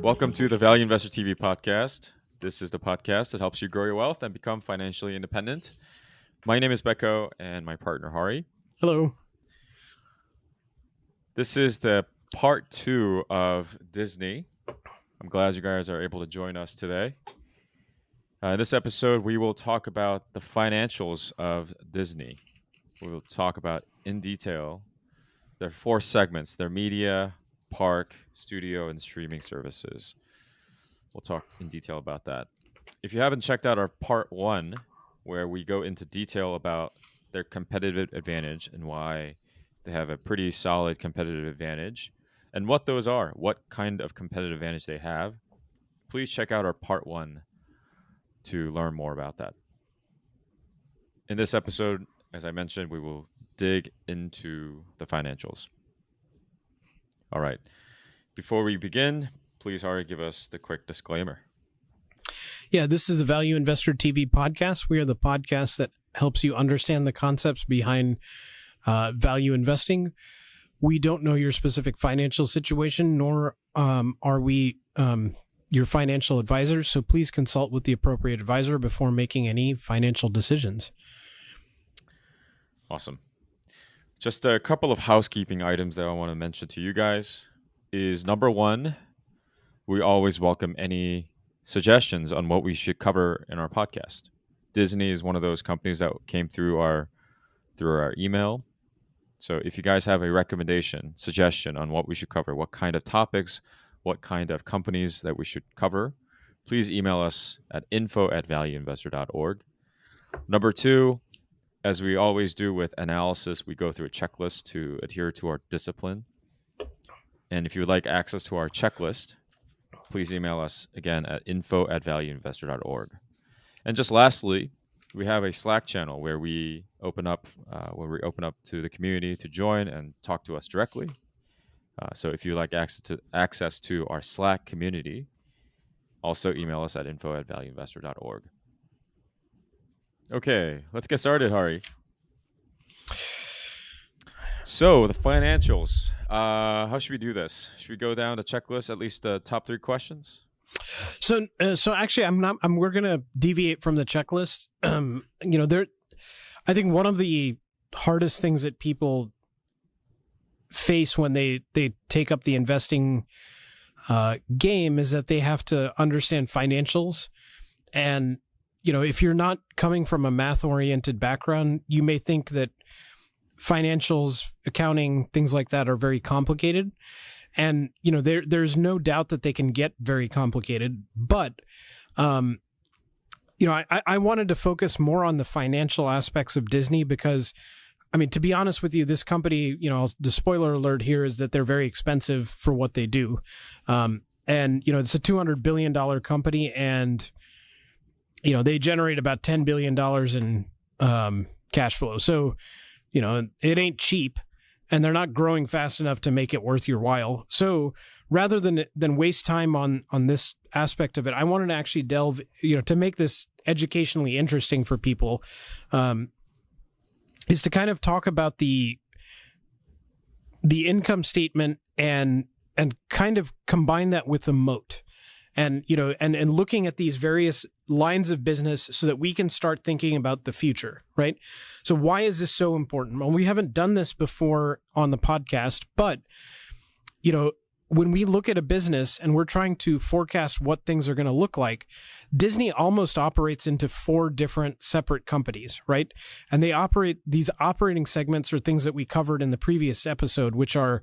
Welcome to the Value Investor TV podcast. This is the podcast that helps you grow your wealth and become financially independent. My name is Becco and my partner Hari. Hello. This is the part 2 of Disney. I'm glad you guys are able to join us today. In this episode, we will talk about the financials of Disney. We will talk about in detail their 4 segments, their media, park, studio, and streaming services. We'll talk in detail about that. If you haven't checked out our part 1, where we go into detail about their competitive advantage and why they have a pretty solid competitive advantage and what those are, what kind of competitive advantage they have, please check out our part 1 to learn more about that. In this episode, as I mentioned, we will dig into the financials. All right. Before we begin, please, Ari, give us the quick disclaimer. Yeah, this is the Value Investor TV podcast. We are the podcast that helps you understand the concepts behind value investing. We don't know your specific financial situation, nor are we your financial advisors, so please consult with the appropriate advisor before making any financial decisions. Awesome. Just a couple of housekeeping items that I want to mention to you guys is number 1, we always welcome any suggestions on what we should cover in our podcast. Disney is one of those companies that came through our email. So if you guys have a recommendation, suggestion on what we should cover, what kind of topics, what kind of companies that we should cover, please email us at info@valueinvestor.org. Number 2, as we always do with analysis, we go through a checklist to adhere to our discipline. And if you would like access to our checklist, please email us again at info@valueinvestor.org. And just lastly, we have a Slack channel where we open up to the community to join and talk to us directly. So if you like access to our Slack community, also email us at info@valueinvestor.org. Okay, let's get started, Hari. So the financials. How should we do this? Should we go down the checklist, at least the top 3 questions? So actually, we're going to deviate from the checklist. I think one of the hardest things that people face when they take up the investing game is that they have to understand financials. And, if you're not coming from a math-oriented background, you may think that financials, accounting, things like that are very complicated. And, there's no doubt that they can get very complicated. But, I wanted to focus more on the financial aspects of Disney because, to be honest with you, this company, the spoiler alert here is that they're very expensive for what they do. And, it's a $200 billion company and, they generate about $10 billion in cash flow. So, it ain't cheap and they're not growing fast enough to make it worth your while. So rather than waste time on this aspect of it, I wanted to actually delve, to make this educationally interesting for people, is to kind of talk about the income statement and kind of combine that with the moat. And, and looking at these various lines of business so that we can start thinking about the future, right? So why is this so important? Well, we haven't done this before on the podcast, but, when we look at a business and we're trying to forecast what things are going to look like, Disney almost operates into 4 different separate companies, right? And these operating segments are things that we covered in the previous episode, which are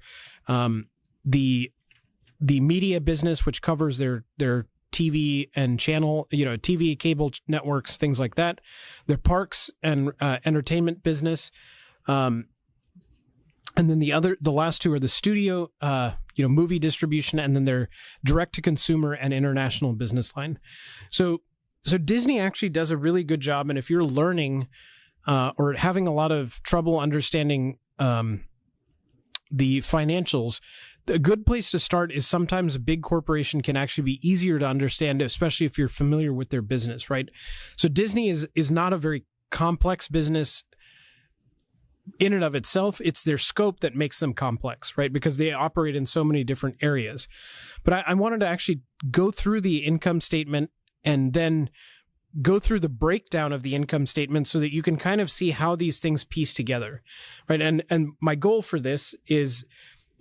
the media business, which covers their TV and channel, TV, cable networks, things like that. Their parks and entertainment business. And then the last 2 are the studio, movie distribution, and then their direct-to-consumer and international business line. So Disney actually does a really good job. And if you're learning or having a lot of trouble understanding the financials, a good place to start is sometimes a big corporation can actually be easier to understand, especially if you're familiar with their business, right? So Disney is not a very complex business in and of itself. It's their scope that makes them complex, right? Because they operate in so many different areas. But I wanted to actually go through the income statement and then go through the breakdown of the income statement so that you can kind of see how these things piece together, right? And my goal for this is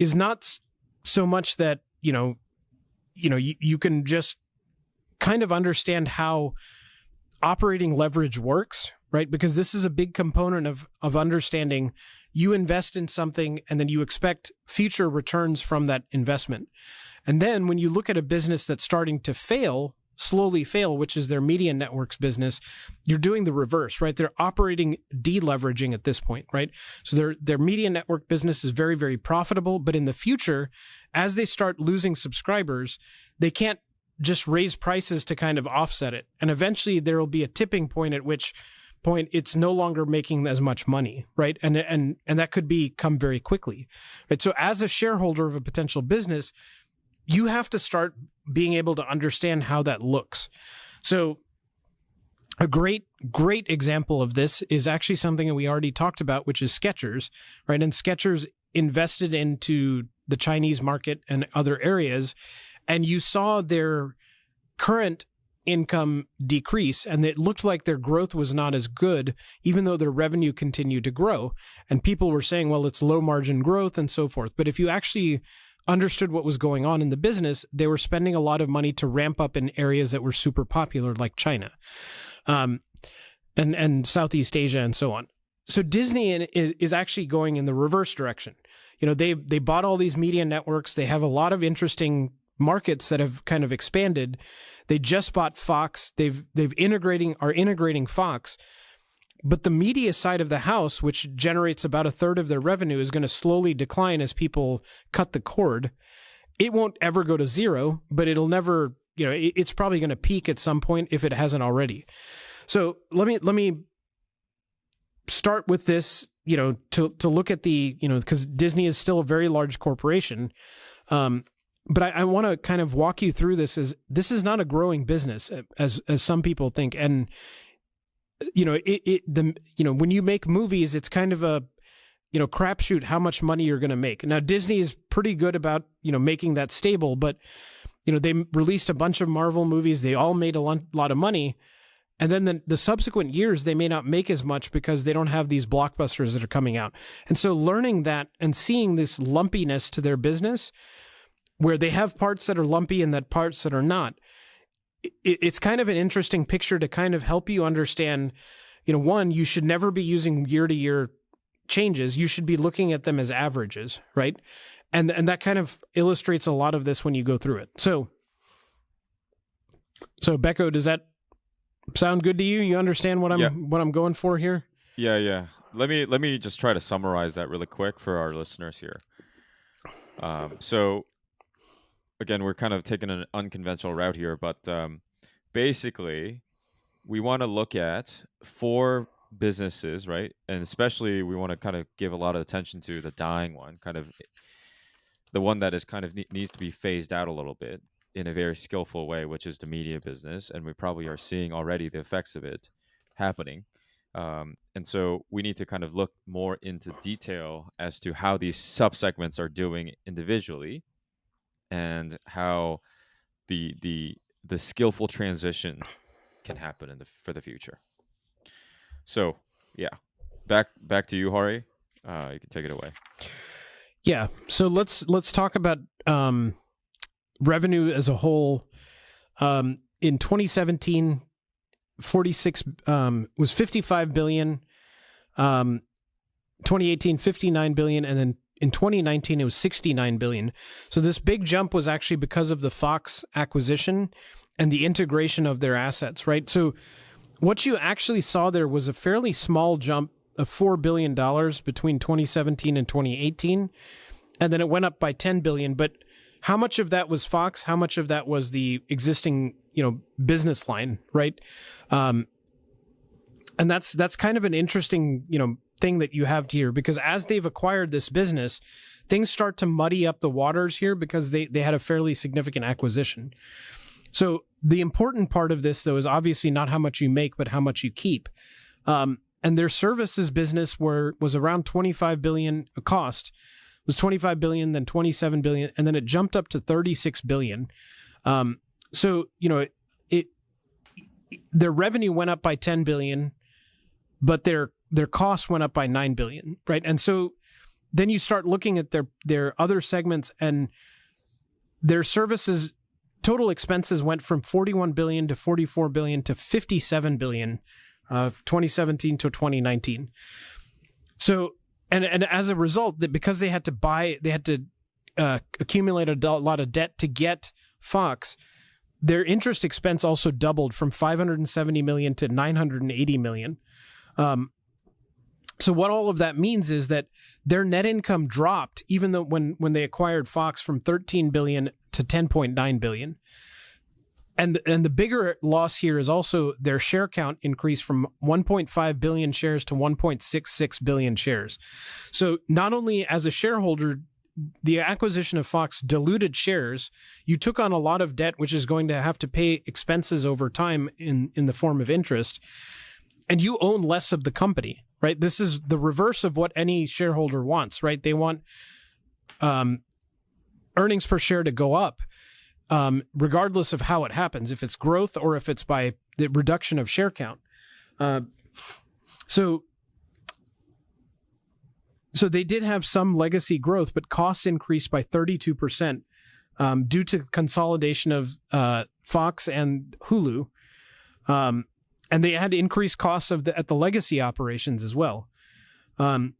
not so much that, you can just kind of understand how operating leverage works, right? Because this is a big component of understanding you invest in something and then you expect future returns from that investment. And then when you look at a business that's starting to slowly fail, which is their media networks business, you're doing the reverse, right? They're operating deleveraging at this point, right? So their media network business is very, very profitable, but in the future, as they start losing subscribers, they can't just raise prices to kind of offset it. And eventually there will be a tipping point at which point it's no longer making as much money, right? And that could come very quickly, right? So as a shareholder of a potential business, you have to start being able to understand how that looks. So a great example of this is actually something that we already talked about, which is Skechers, right? And Skechers invested into the Chinese market and other areas, and you saw their current income decrease, and it looked like their growth was not as good, even though their revenue continued to grow. And people were saying, well, it's low margin growth and so forth. But if you actually understood what was going on in the business, they were spending a lot of money to ramp up in areas that were super popular, like China, and Southeast Asia and so on. So Disney is actually going in the reverse direction. They bought all these media networks. They have a lot of interesting markets that have kind of expanded. They just bought Fox. are integrating Fox. But the media side of the house, which generates about a third of their revenue, is going to slowly decline as people cut the cord. It won't ever go to zero, but it'll never, it's probably going to peak at some point if it hasn't already. So let me start with this, to look at the, because Disney is still a very large corporation. But I want to kind of walk you through this. This is not a growing business as some people think. And when you make movies, it's kind of a, crapshoot how much money you're going to make. Now, Disney is pretty good about, making that stable, but, they released a bunch of Marvel movies. They all made a lot of money. And then the subsequent years, they may not make as much because they don't have these blockbusters that are coming out. And so learning that and seeing this lumpiness to their business, where they have parts that are lumpy and that parts that are not, it's kind of an interesting picture to kind of help you understand, one, you should never be using year-to-year changes. You should be looking at them as averages, right? And that kind of illustrates a lot of this when you go through it. So Becco, does that sound good to you? You understand what I'm going for here? Yeah. Let me just try to summarize that really quick for our listeners here. So again, we're kind of taking an unconventional route here, but basically, we want to look at 4 businesses, right? And especially, we want to kind of give a lot of attention to the dying one, kind of the one that is kind of needs to be phased out a little bit in a very skillful way, which is the media business. And we probably are seeing already the effects of it happening. And so we need to kind of look more into detail as to how these subsegments are doing individually, and how the skillful transition can happen for the future. So yeah, back to you, Hari. You can take it away. Yeah. So let's talk about revenue as a whole. In 2017, 46 was 55 billion. 2018, 59 billion, and then in 2019, it was 69 billion. So this big jump was actually because of the Fox acquisition and the integration of their assets, right? So what you actually saw there was a fairly small jump of $4 billion between 2017 and 2018. And then it went up by 10 billion. But how much of that was Fox? How much of that was the existing, business line, right? And that's kind of an interesting, thing that you have here, because as they've acquired this business, things start to muddy up the waters here because they had a fairly significant acquisition. So the important part of this, though, is obviously not how much you make, but how much you keep. and their services business was around 25 billion cost, was 25 billion, then 27 billion, and then it jumped up to 36 billion. So, their revenue went up by 10 billion, but their costs went up by 9 billion, right? And so then you start looking at their other segments, and their services total expenses went from 41 billion to 44 billion to 57 billion of 2017 to 2019. So, and as a result, that because they had to accumulate a lot of debt to get Fox, their interest expense also doubled from 570 million to 980 million. So what all of that means is that their net income dropped, even though when they acquired Fox, from 13 billion to 10.9 billion. And the bigger loss here is also their share count increased from 1.5 billion shares to 1.66 billion shares. So not only as a shareholder, the acquisition of Fox diluted shares, you took on a lot of debt, which is going to have to pay expenses over time in the form of interest, and you own less of the company, right? This is the reverse of what any shareholder wants, right? They want earnings per share to go up, regardless of how it happens, if it's growth or if it's by the reduction of share count. So they did have some legacy growth, but costs increased by 32% due to consolidation of Fox and Hulu. And they had increased costs at the legacy operations as well. And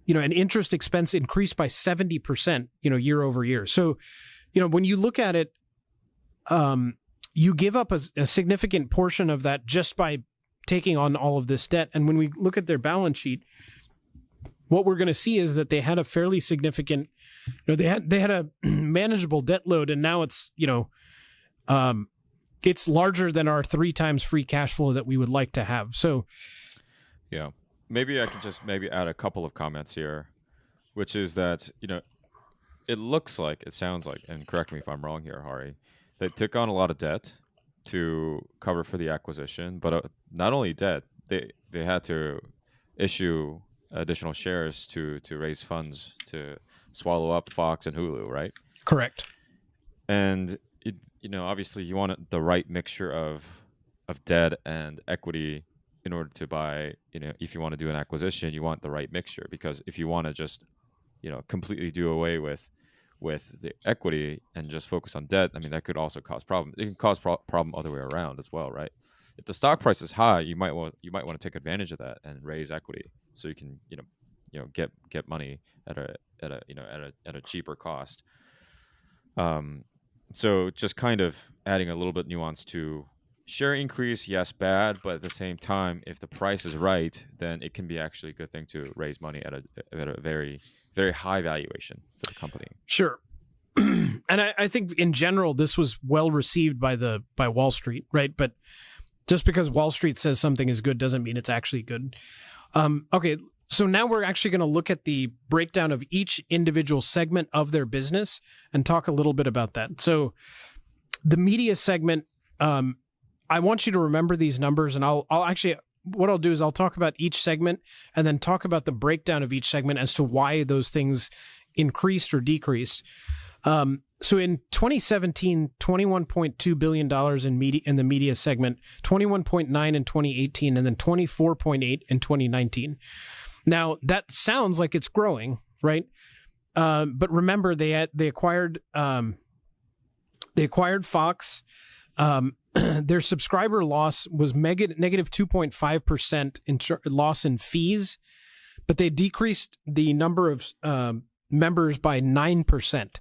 interest expense increased by 70%, year over year. So, when you look at it, you give up a significant portion of that just by taking on all of this debt. And when we look at their balance sheet, what we're going to see is that they had a fairly significant, they had a manageable debt load, and now it's, it's larger than our 3 times free cash flow that we would like to have. So, yeah, maybe I can just add a couple of comments here, which is that, it looks like, it sounds like, and correct me if I'm wrong here, Hari, they took on a lot of debt to cover for the acquisition, but not only debt, they had to issue additional shares to raise funds to swallow up Fox and Hulu, right? Correct. And obviously you want the right mixture of debt and equity in order to buy, if you want to do an acquisition, you want the right mixture, because if you want to just, completely do away with the equity and just focus on debt, I mean, that could also cause problems. It can cause problem other way around as well, right? If the stock price is high, you might want to take advantage of that and raise equity so you can, get money at a cheaper cost. So just kind of adding a little bit nuance to share increase, yes, bad, but at the same time, if the price is right, then it can be actually a good thing to raise money at a very, very high valuation for the company. Sure. And I think in general, this was well received by Wall Street, right? But just because Wall Street says something is good doesn't mean it's actually good. Okay, so now we're actually going to look at the breakdown of each individual segment of their business and talk a little bit about that. So the media segment, I want you to remember these numbers, and I'll actually, what I'll do is I'll talk about each segment and then talk about the breakdown of each segment as to why those things increased or decreased. So in 2017, $21.2 billion in the media segment, 21.9 in 2018, and then 24.8 in 2019. Now that sounds like it's growing, right? But remember, they acquired Fox. Their subscriber loss was negative 2.5% in loss in fees, but they decreased the number of members by 9%.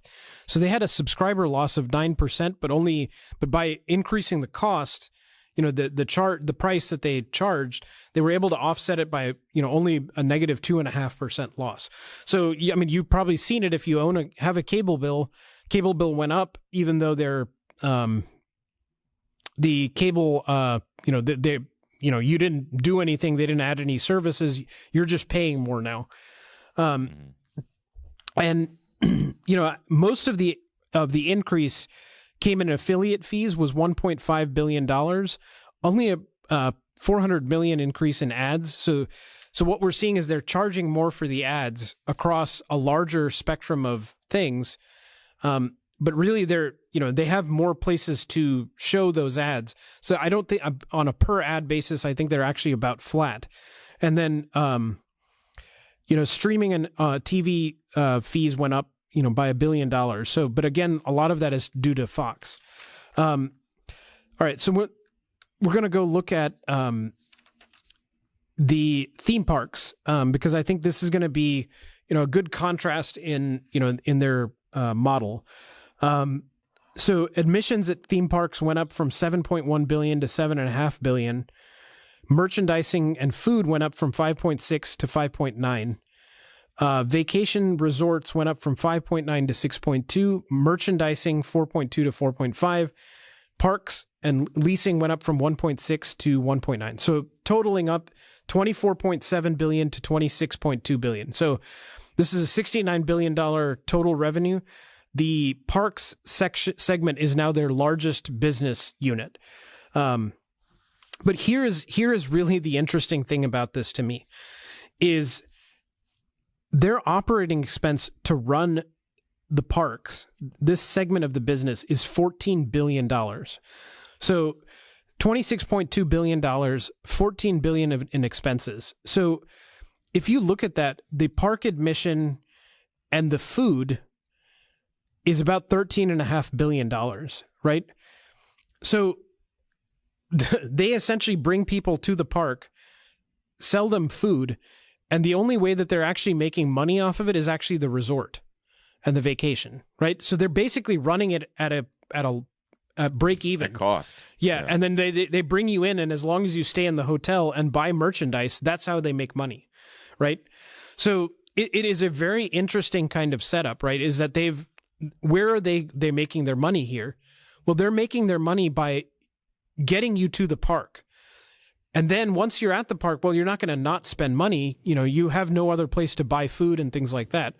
So they had a subscriber loss of 9%, but by increasing the cost, the price that they charged, they were able to offset it by, only a negative 2.5% loss. So, I mean, you've probably seen it if you have a cable bill. Cable bill went up, even though the cable, you didn't do anything. They didn't add any services. You're just paying more now. And, most of the increase came in affiliate fees, was $1.5 billion. Only $400 million increase in ads. So what we're seeing is they're charging more for the ads across a larger spectrum of things. But really they have more places to show those ads. So I don't think on a per ad basis, I think they're actually about flat. And then, streaming and TV fees went up, by $1 billion. So, but again, a lot of that is due to Fox. All right. So we're going to go look at the theme parks because I think this is going to be, a good contrast in their model. So admissions at theme parks went up from 7.1 billion to 7.5 billion. Merchandising and food went up from 5.6 to 5.9. Vacation resorts went up from 5.9 to 6.2. Merchandising 4.2 to 4.5. Parks and leasing went up from 1.6 to 1.9. So totaling up 24.7 billion to 26.2 billion. So this is a $69 billion total revenue. The parks segment is now their largest business unit. But here is really the interesting thing about this to me is their operating expense to run the parks, this segment of the business, is $14 billion. So $26.2 billion, $14 billion in expenses. So if you look at that, the park admission and the food is about $13.5 billion, right? So they essentially bring people to the park, sell them food, and the only way that they're actually making money off of it is actually the resort and the vacation, right? So they're basically running it at a break even At cost. Yeah, and then they bring you in, and as long as you stay in the hotel and buy merchandise, that's how they make money, right? So it is a very interesting kind of setup, right? Is that where are they making their money here? Well, they're making their money by getting you to the park. And then once you're at the park, well, you're not going to not spend money. You have no other place to buy food and things like that.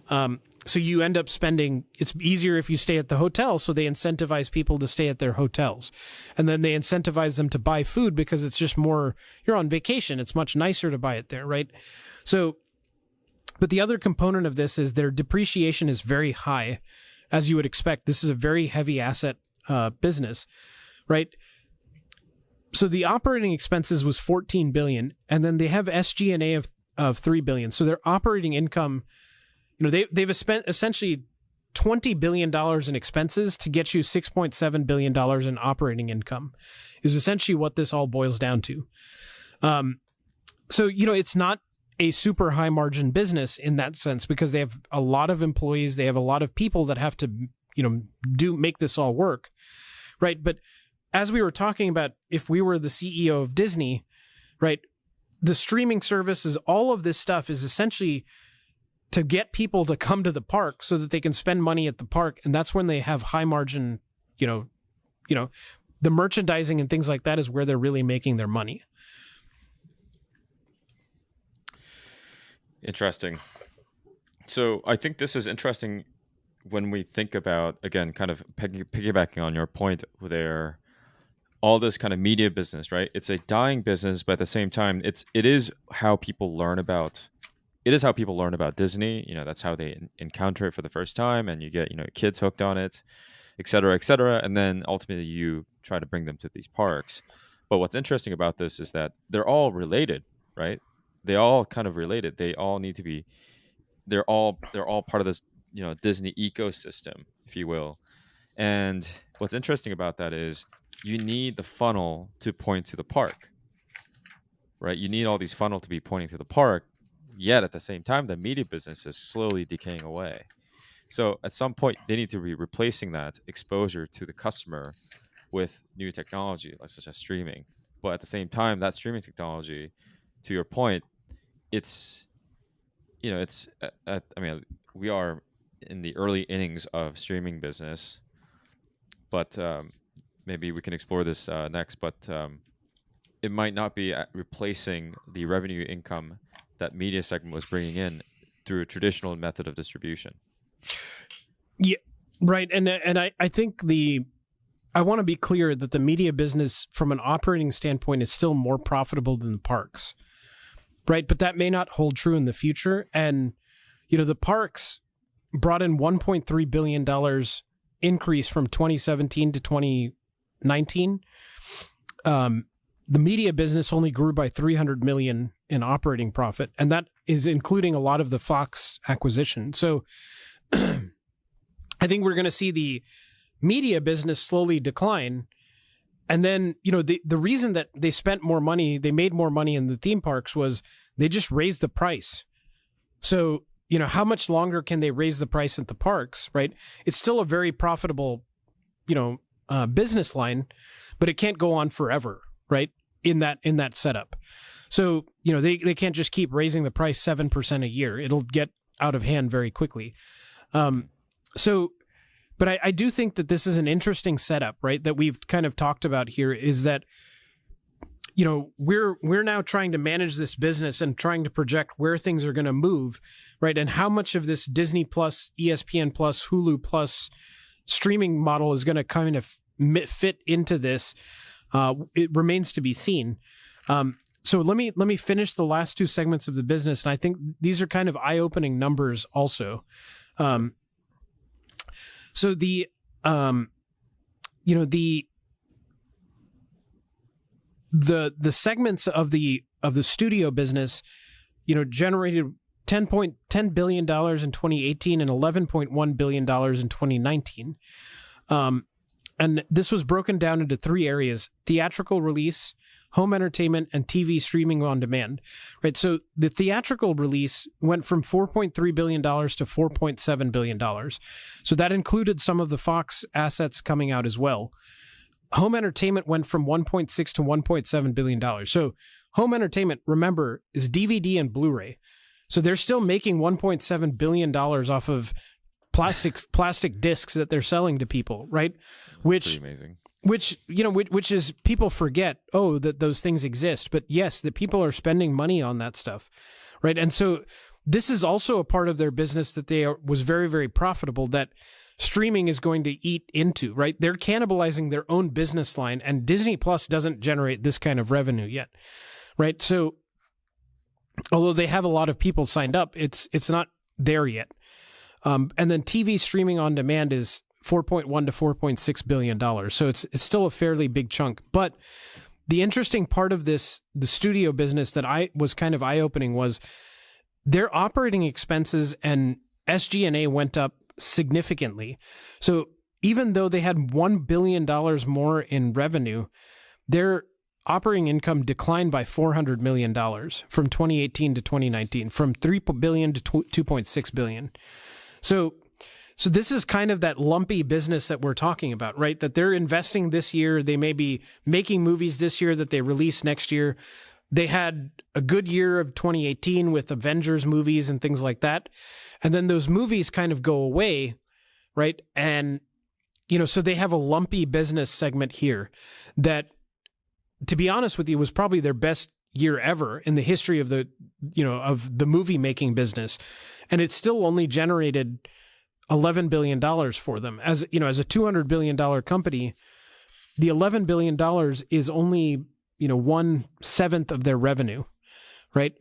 So you end up spending, it's easier if you stay at the hotel. So they incentivize people to stay at their hotels. And then they incentivize them to buy food because it's just more, you're on vacation. It's much nicer to buy it there, right? So, but the other component of this is their depreciation is very high, as you would expect. This is a very heavy asset business, right? So the operating expenses was 14 billion, and then they have SG&A of 3 billion. So their operating income, they've spent essentially $20 billion in expenses to get you $6.7 billion in operating income, is essentially what this all boils down to. So, it's not a super high margin business in that sense because they have a lot of employees. They have a lot of people that have to, make this all work. Right. But as we were talking about, if we were the CEO of Disney, right, the streaming services, all of this stuff is essentially to get people to come to the park so that they can spend money at the park. And that's when they have high margin, the merchandising and things like that is where they're really making their money. Interesting. So I think this is interesting when we think about, again, kind of piggybacking on your point there, all this kind of media business, right? It's a dying business, but at the same time, it is how people learn about Disney. That's how they encounter it for the first time, and you get, kids hooked on it, et cetera, et cetera. And then ultimately you try to bring them to these parks. But what's interesting about this is that they're all related, right? They all kind of related. They all need to be, they're all part of this, Disney ecosystem, if you will. And what's interesting about that is you need the funnel to point to the park, right? You need all these funnel to be pointing to the park, yet at the same time, the media business is slowly decaying away. So at some point, they need to be replacing that exposure to the customer with new technology, like such as streaming. But at the same time, that streaming technology, to your point, it's, we are in the early innings of streaming business, but maybe we can explore this next. But it might not be replacing the revenue income that media segment was bringing in through a traditional method of distribution. Yeah, right. And I think the I want to be clear that the media business, from an operating standpoint, is still more profitable than the parks, right? But that may not hold true in the future. And, the parks brought in $1.3 billion increase from 2017 to 2019. The media business only grew by 300 million in operating profit, and that is including a lot of the Fox acquisition. So I think we're going to see the media business slowly decline. And then, the reason that they spent more money, they made more money in the theme parks, was they just raised the price. So, how much longer can they raise the price at the parks, right? It's still a very profitable, business line, but it can't go on forever, right? In that setup. So, they can't just keep raising the price 7% a year. It'll get out of hand very quickly. But I do think that this is an interesting setup, right? That we've kind of talked about here, is that, we're now trying to manage this business and trying to project where things are going to move, right? And how much of this Disney Plus, ESPN Plus, Hulu Plus streaming model is going to kind of fit into this. It remains to be seen. So let me finish the last two segments of the business, and I think these are kind of eye-opening numbers also. So the segments of the studio business, generated $10 billion in 2018 and $11.1 billion in 2019. And this was broken down into three areas: theatrical release, home entertainment, and TV streaming on demand, right? So the theatrical release went from $4.3 billion to $4.7 billion. So that included some of the Fox assets coming out as well. Home entertainment went from $1.6 to $1.7 billion. So home entertainment, remember, is DVD and Blu-ray. So they're still making $1.7 billion off of plastic discs that they're selling to people, right? That's pretty amazing. Which is, people forget, that those things exist. But yes, the people are spending money on that stuff, right? And so this is also a part of their business that was very, very profitable, that streaming is going to eat into, right? They're cannibalizing their own business line, and Disney Plus doesn't generate this kind of revenue yet, right? So although they have a lot of people signed up, it's not there yet. And then TV streaming on demand is $4.1 to $4.6 billion. So it's still a fairly big chunk. But the interesting part of this, the studio business, that was kind of eye-opening, was their operating expenses and SG&A went up significantly. So even though they had $1 billion more in revenue, their operating income declined by $400 million from 2018 to 2019, from $3 billion to $2.6 billion. So this is kind of that lumpy business that we're talking about, right? That they're investing this year. They may be making movies this year that they release next year. They had a good year of 2018 with Avengers movies and things like that. And then those movies kind of go away, right? And, so they have a lumpy business segment here that, to be honest with you, was probably their best year ever in the history of the movie making business. And it still only generated $11 billion for them. As a $200 billion company, the $11 billion is only, 1/7 of their revenue, right?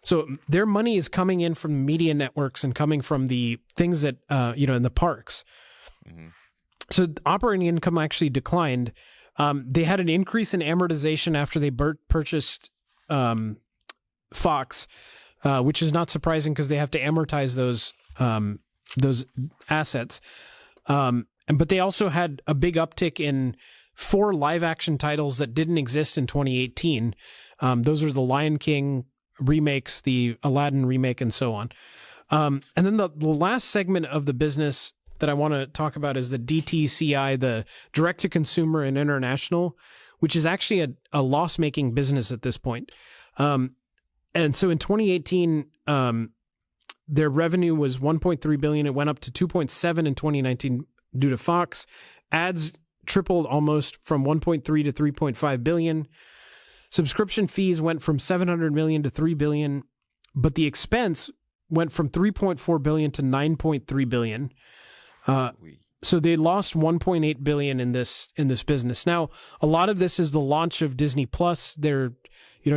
So their money is coming in from media networks and coming from the things that, in the parks. Mm-hmm. So operating income actually declined. They had an increase in amortization after they purchased Fox, which is not surprising because they have to amortize those assets. But they also had a big uptick in 4 live action titles that didn't exist in 2018. Those are the Lion King remakes, the Aladdin remake, and so on. And then the last segment of the business that I want to talk about is the DTCI, the direct to consumer and international, which is actually a loss-making business at this point. And so in 2018, their revenue was $1.3 billion. It went up to $2.7 in 2019 due to Fox. Ads tripled almost from 1.3 to 3.5 billion. Subscription fees went from 700 million to 3 billion, but the expense went from 3.4 billion to 9.3 billion. So they lost 1.8 billion in this business. Now, a lot of this is the launch of Disney Plus. They're,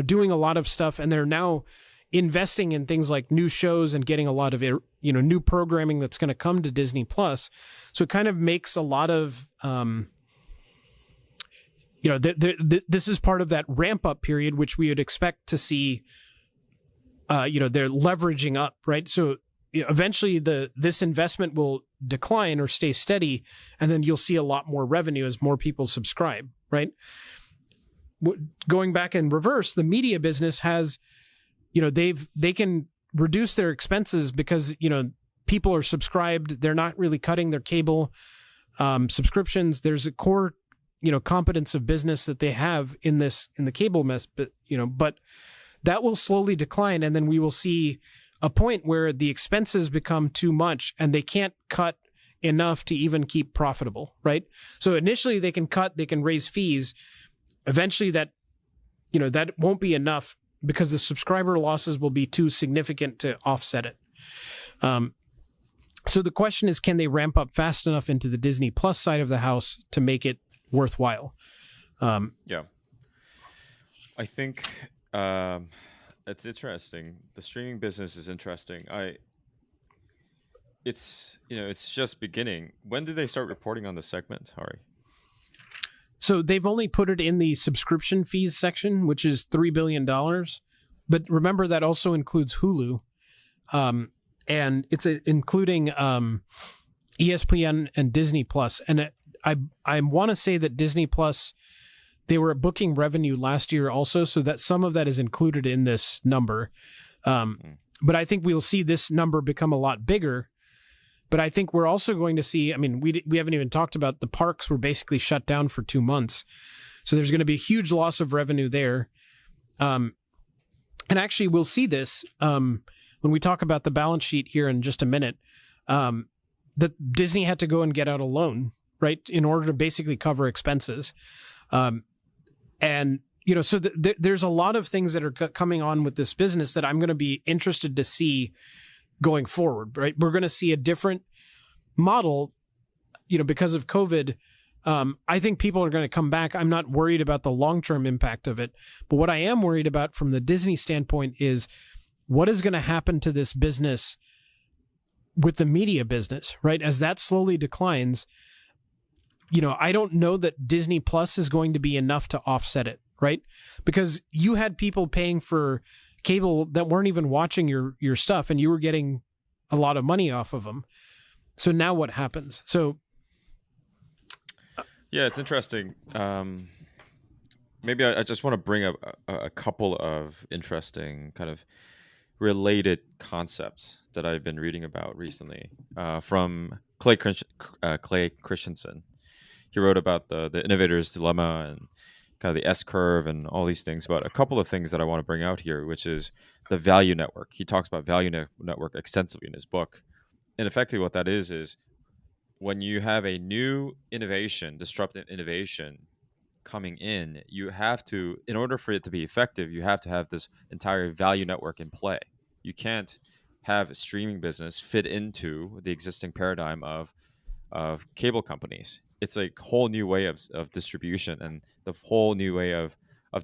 doing a lot of stuff, and they're now investing in things like new shows and getting a lot of, new programming that's going to come to Disney Plus. So it kind of makes a lot of, this is part of that ramp up period, which we would expect to see. They're leveraging up, right? So eventually this investment will decline or stay steady, and then you'll see a lot more revenue as more people subscribe, right? Going back in reverse, the media business has, they can reduce their expenses because, people are subscribed. They're not really cutting their cable subscriptions. There's a core, competence of business that they have in the cable mess, but that will slowly decline, and then we will see a point where the expenses become too much and they can't cut enough to even keep profitable, right? So initially they can cut, they can raise fees. Eventually that won't be enough because the subscriber losses will be too significant to offset it. So the question is, can they ramp up fast enough into the Disney Plus side of the house to make it worthwhile? Yeah. I think it's interesting. The streaming business is interesting. It's just beginning. When did they start reporting on the segment, Hari? So they've only put it in the subscription fees section, which is $3 billion. But remember, that also includes Hulu. And it's including ESPN and Disney Plus. And I want to say that Disney Plus, they were booking revenue last year also, so that some of that is included in this number. But I think we'll see this number become a lot bigger. But I think we're also going to see, we haven't even talked about the parks were basically shut down for 2 months. So there's going to be a huge loss of revenue there. And actually, we'll see this when we talk about the balance sheet here in just a minute, that Disney had to go and get out a loan, right, in order to basically cover expenses. And, so there's a lot of things that are coming on with this business that I'm going to be interested to see going forward, right? We're going to see a different model, because of COVID. I think people are going to come back. I'm not worried about the long-term impact of it. But what I am worried about from the Disney standpoint is what is going to happen to this business with the media business, right? As that slowly declines, I don't know that Disney Plus is going to be enough to offset it, right? Because you had people paying for cable that weren't even watching your stuff, and you were getting a lot of money off of them. So now what happens? So yeah, it's interesting. Maybe I just want to bring up a couple of interesting kind of related concepts that I've been reading about recently from Clay Christensen. He wrote about the innovator's dilemma and kind of the S curve and all these things. But a couple of things that I want to bring out here, which is the value network. He talks about value network extensively in his book. And effectively what that is when you have a new innovation, disruptive innovation coming in, you have to, in order for it to be effective, you have to have this entire value network in play. You can't have a streaming business fit into the existing paradigm of cable companies. It's a whole new way of distribution and the whole new way of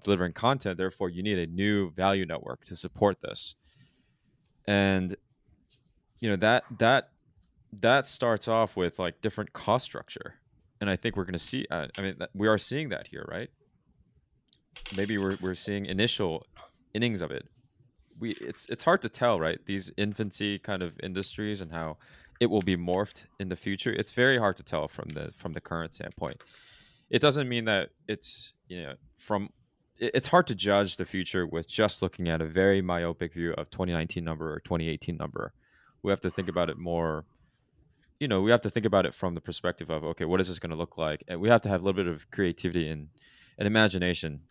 delivering content. Therefore, you need a new value network to support this. And that starts off with like different cost structure. And I think we're going to see. We are seeing that here, right? Maybe we're seeing initial innings of it. It's hard to tell, right? These infancy kind of industries and how it will be morphed in the future. It's very hard to tell from the current standpoint. It doesn't mean that it's it's hard to judge the future with just looking at a very myopic view of 2019 number or 2018 number. We have to think about it more. We have to think about it from the perspective of, okay, what is this going to look like? And we have to have a little bit of creativity and imagination,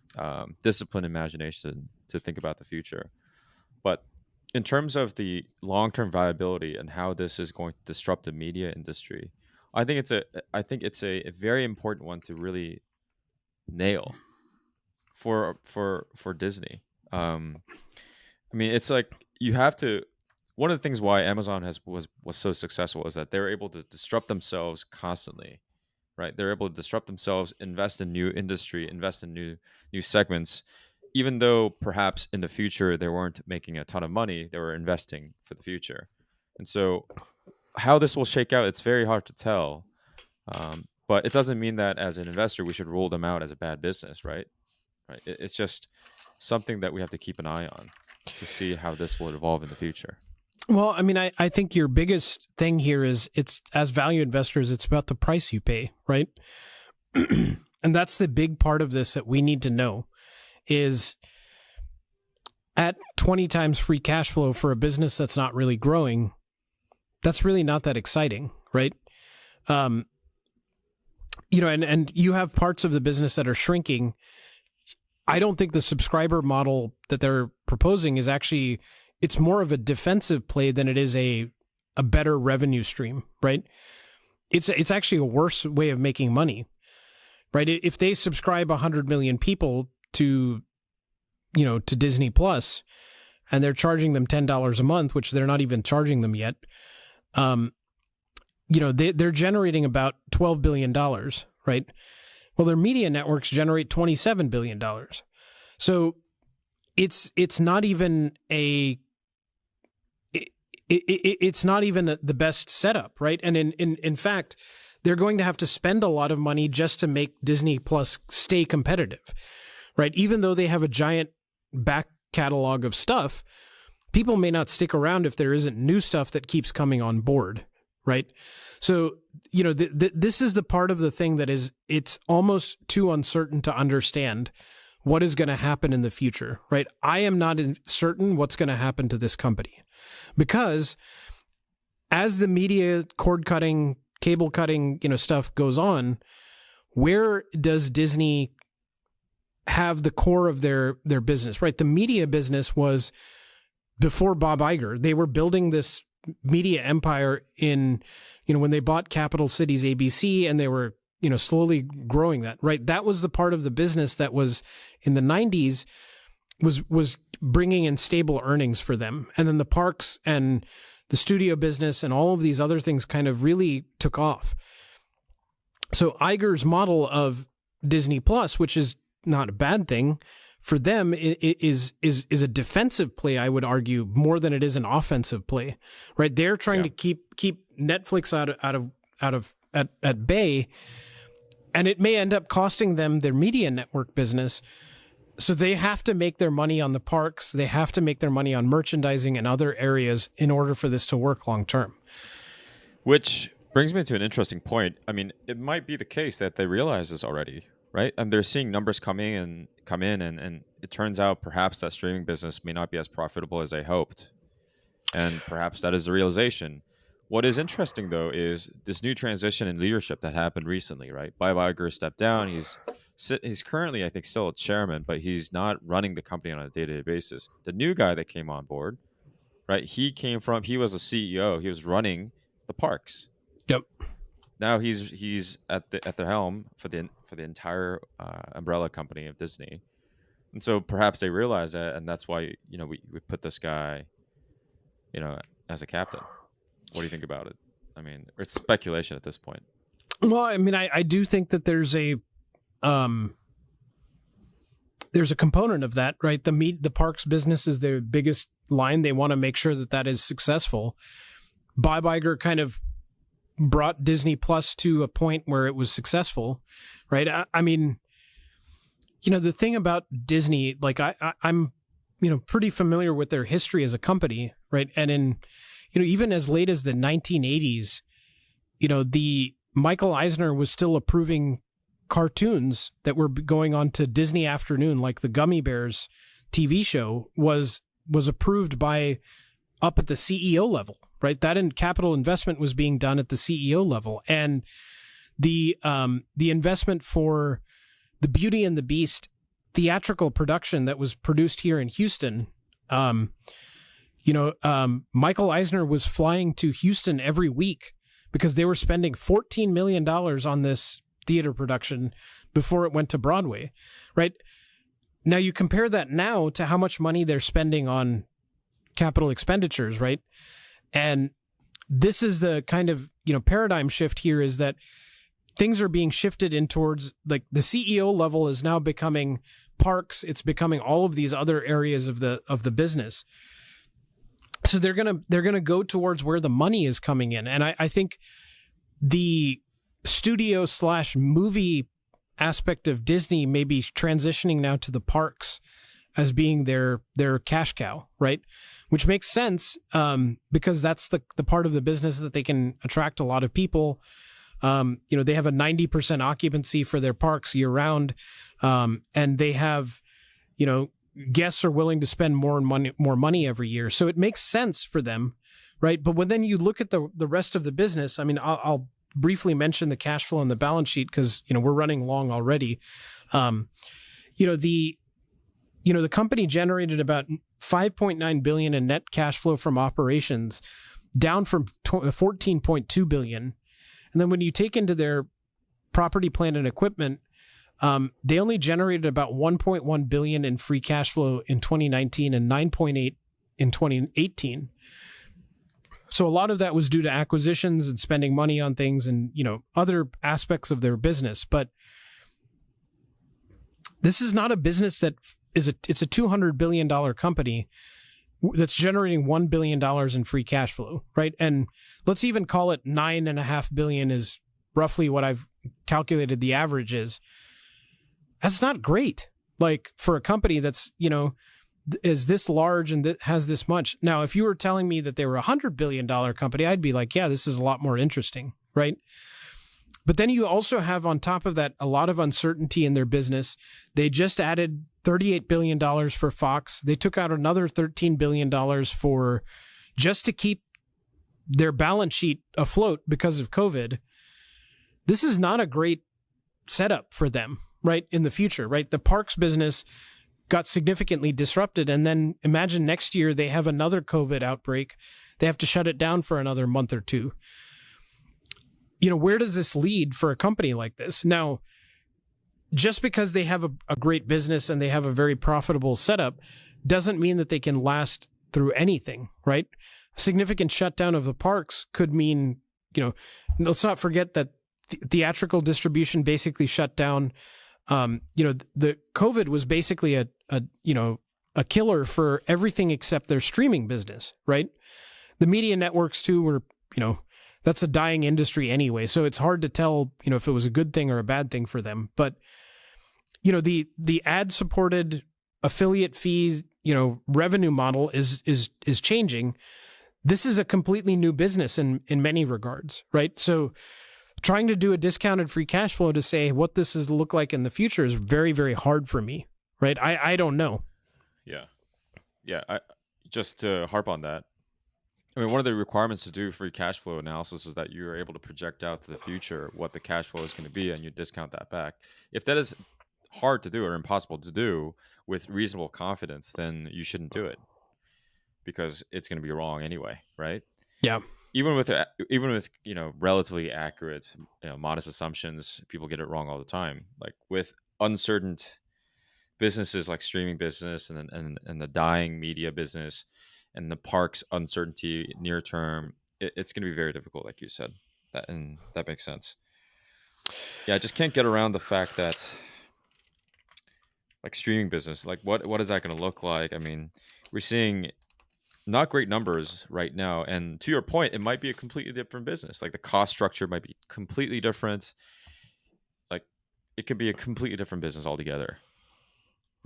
disciplined imagination to think about the future. But in terms of the long-term viability and how this is going to disrupt the media industry, I think it's a very important one to really nail for Disney. It's like you have to one of the things why Amazon was so successful is that they were able to disrupt themselves constantly, right? They're able to disrupt themselves, invest in new industry, invest in new segments, even though perhaps in the future they weren't making a ton of money, they were investing for the future. And so, how this will shake out, it's very hard to tell. But it doesn't mean that as an investor we should rule them out as a bad business, right? Right. It's just something that we have to keep an eye on to see how this will evolve in the future. Well, I mean, I think your biggest thing here is it's as value investors, it's about the price you pay, right? And that's the big part of this that we need to know is at 20 times free cash flow for a business that's not really growing, that's really not that exciting, right? And you have parts of the business that are shrinking. I don't think the subscriber model that they're proposing is actually, it's more of a defensive play than it is a better revenue stream, right? It's actually a worse way of making money, right? If they subscribe 100 million people to Disney Plus, and they're charging them $10 a month, which they're not even charging them yet, they're generating about $12 billion, right? Well, their media networks generate $27 billion. So it's not even it's not even the best setup, right? And in fact, they're going to have to spend a lot of money just to make Disney Plus stay competitive, right? Even though they have a giant back catalog of stuff, people may not stick around if there isn't new stuff that keeps coming on board, right? So, this is the part of the thing that it's almost too uncertain to understand what is going to happen in the future, right? I am not certain what's going to happen to this company because as the media cord cutting, cable cutting, stuff goes on, where does Disney have the core of their business, right? The media business was before Bob Iger. They were building this media empire in, when they bought Capital Cities ABC, and they were, slowly growing that, right? That was the part of the business that was in the 90s was bringing in stable earnings for them. And then the parks and the studio business and all of these other things kind of really took off. So Iger's model of Disney Plus, which is not a bad thing for them, is a defensive play, I would argue, more than it is an offensive play, right? They're trying to keep Netflix at bay, and it may end up costing them their media network business. So they have to make their money on the parks. They have to make their money on merchandising and other areas in order for this to work long term. Which brings me to an interesting point. I mean, it might be the case that they realize this already, right? And they're seeing numbers come in, and it turns out perhaps that streaming business may not be as profitable as they hoped. And perhaps that is the realization. What is interesting, though, is this new transition in leadership that happened recently, right? Bob Iger stepped down. He's currently, I think, still a chairman, but he's not running the company on a day-to-day basis. The new guy that came on board, right? He was a CEO. He was running the parks. Yep. Now he's at the helm for the entire umbrella company of Disney, and so perhaps they realize that, and that's why we put this guy, as a captain. What do you think about it? I mean, it's speculation at this point. Well, I mean, I do think that there's a component of that, right? The parks business is their biggest line. They want to make sure that is successful. Bob Iger kind of brought Disney Plus to a point where it was successful, right? I mean, the thing about Disney, like I'm, pretty familiar with their history as a company, right? And in, even as late as the 1980s, the Michael Eisner was still approving cartoons that were going on to Disney Afternoon, like the Gummy Bears TV show was approved by up at the CEO level, right? That capital investment was being done at the CEO level, and the investment for the Beauty and the Beast theatrical production that was produced here in Houston. Michael Eisner was flying to Houston every week because they were spending $14 million on this theater production before it went to Broadway, right? Now you compare that now to how much money they're spending on capital expenditures, right? And this is the kind of, paradigm shift here, is that things are being shifted in towards, like, the CEO level is now becoming parks. It's becoming all of these other areas of the business. So they're gonna go towards where the money is coming in. And I think the studio / movie aspect of Disney may be transitioning now to the parks as being their cash cow, right? Which makes sense, because that's the part of the business that they can attract a lot of people. They have a 90% occupancy for their parks year round, and they have, guests are willing to spend more money every year. So it makes sense for them, right? But when then you look at the rest of the business, I mean, I'll briefly mention the cash flow on the balance sheet because, we're running long already. The company generated about $5.9 billion in net cash flow from operations, down from $14.2 billion. And then when you take into their property, plant, and equipment, they only generated about $1.1 billion in free cash flow in 2019 and $9.8 in 2018. So a lot of that was due to acquisitions and spending money on things and, other aspects of their business. But this is not a business that it's a $200 billion company that's generating $1 billion in free cash flow, right? And let's even call it $9.5 billion is roughly what I've calculated the average is. That's not great, like, for a company that's, is this large and that has this much. Now, if you were telling me that they were a $100 billion company, I'd be like, yeah, this is a lot more interesting, right? But then you also have, on top of that, a lot of uncertainty in their business. They just added $38 billion for Fox. They took out another $13 billion for just to keep their balance sheet afloat because of COVID. This is not a great setup for them, right, in the future, right? The parks business got significantly disrupted. And then imagine next year they have another COVID outbreak. They have to shut it down for another month or two. Where does this lead for a company like this? Now, just because they have a great business and they have a very profitable setup doesn't mean that they can last through anything, right? A significant shutdown of the parks could mean, let's not forget that theatrical distribution basically shut down. The COVID was basically a killer for everything except their streaming business, right? The media networks too were, that's a dying industry anyway. So it's hard to tell, if it was a good thing or a bad thing for them. But, the ad supported affiliate fees, revenue model is changing. This is a completely new business in many regards, right? So trying to do a discounted free cash flow to say what this is look like in the future is very, very hard for me, right? I don't know. Yeah. Just to harp on that, I mean, one of the requirements to do free cash flow analysis is that you're able to project out to the future what the cash flow is going to be, and you discount that back. If that is hard to do or impossible to do with reasonable confidence, then you shouldn't do it because it's going to be wrong anyway, right? Yeah. Even with relatively accurate, modest assumptions, people get it wrong all the time. Like with uncertain businesses like streaming business and the dying media business and the parks uncertainty near term, it's going to be very difficult, like you said. That makes sense. Yeah, I just can't get around the fact that, like, streaming business, like what is that going to look like? I mean, we're seeing not great numbers right now, and to your point, it might be a completely different business. Like the cost structure might be completely different. Like it could be a completely different business altogether,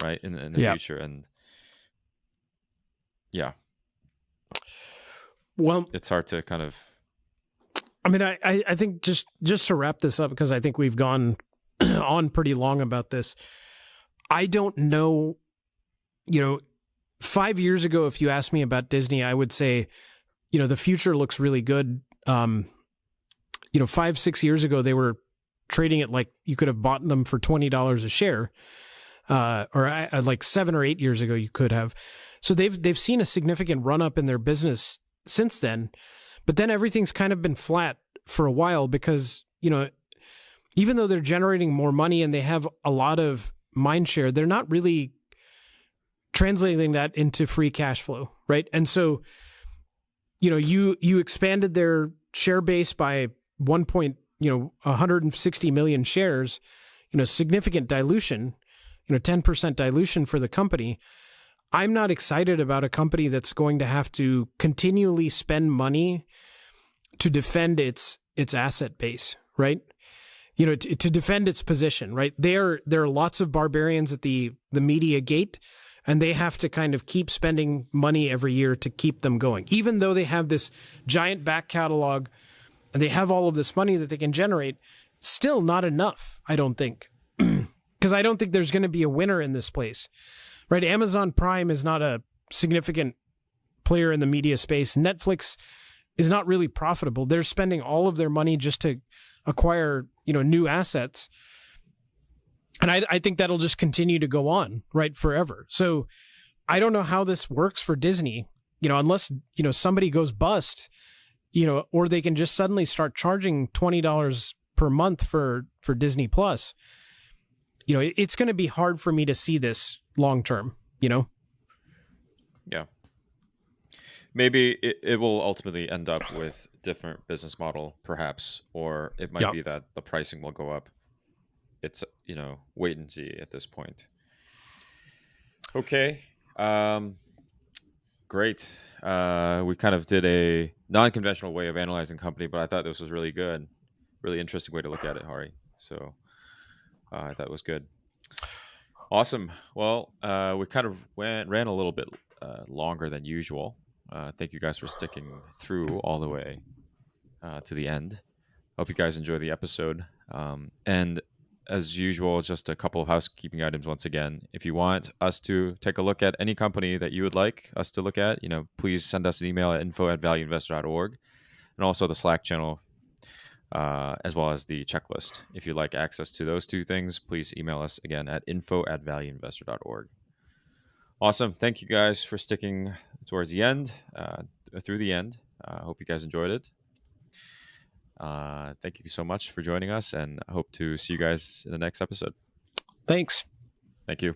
right? In the future, and yeah. Well, it's hard to kind of. I mean, I think just to wrap this up, because I think we've gone on pretty long about this. I don't know, 5 years ago, if you asked me about Disney, I would say, the future looks really good. 5-6 years ago, they were trading it like you could have bought them for $20 a share, or like 7 or 8 years ago, you could have. So they've seen a significant run up in their business since then, but then everything's kind of been flat for a while because, even though they're generating more money and they have a lot of mind share, they're not really translating that into free cash flow, right? And so, you expanded their share base by 160 million shares, significant dilution, 10% dilution for the company. I'm not excited about a company that's going to have to continually spend money to defend its asset base, right? To defend its position, right? There are lots of barbarians at the media gate, and they have to kind of keep spending money every year to keep them going. Even though they have this giant back catalog and they have all of this money that they can generate, still not enough, I don't think. Because I don't think there's going to be a winner in this place, right? Amazon Prime is not a significant player in the media space. Netflix is not really profitable. They're spending all of their money just to acquire, new assets. And I think that'll just continue to go on, right, forever. So I don't know how this works for Disney, unless, somebody goes bust, or they can just suddenly start charging $20 per month for Disney Plus. It's going to be hard for me to see this long term, Yeah. Maybe it will ultimately end up with different business model, perhaps, or it might be that the pricing will go up. It's, wait and see at this point. Okay. Great. We kind of did a non-conventional way of analyzing company, but I thought this was really good. Really interesting way to look at it, Hari. So I thought it was good. Awesome. Well, we kind of ran a little bit longer than usual. Thank you guys for sticking through all the way to the end. Hope you guys enjoy the episode. And as usual, just a couple of housekeeping items once again. If you want us to take a look at any company that you would like us to look at, please send us an email at info@valueinvestor.org, and also the Slack channel, as well as the checklist. If you'd like access to those two things, please email us again at info@valueinvestor.org. Awesome. Thank you guys for sticking towards the end, through the end. I hope you guys enjoyed it. Thank you so much for joining us, and I hope to see you guys in the next episode. Thanks. Thank you.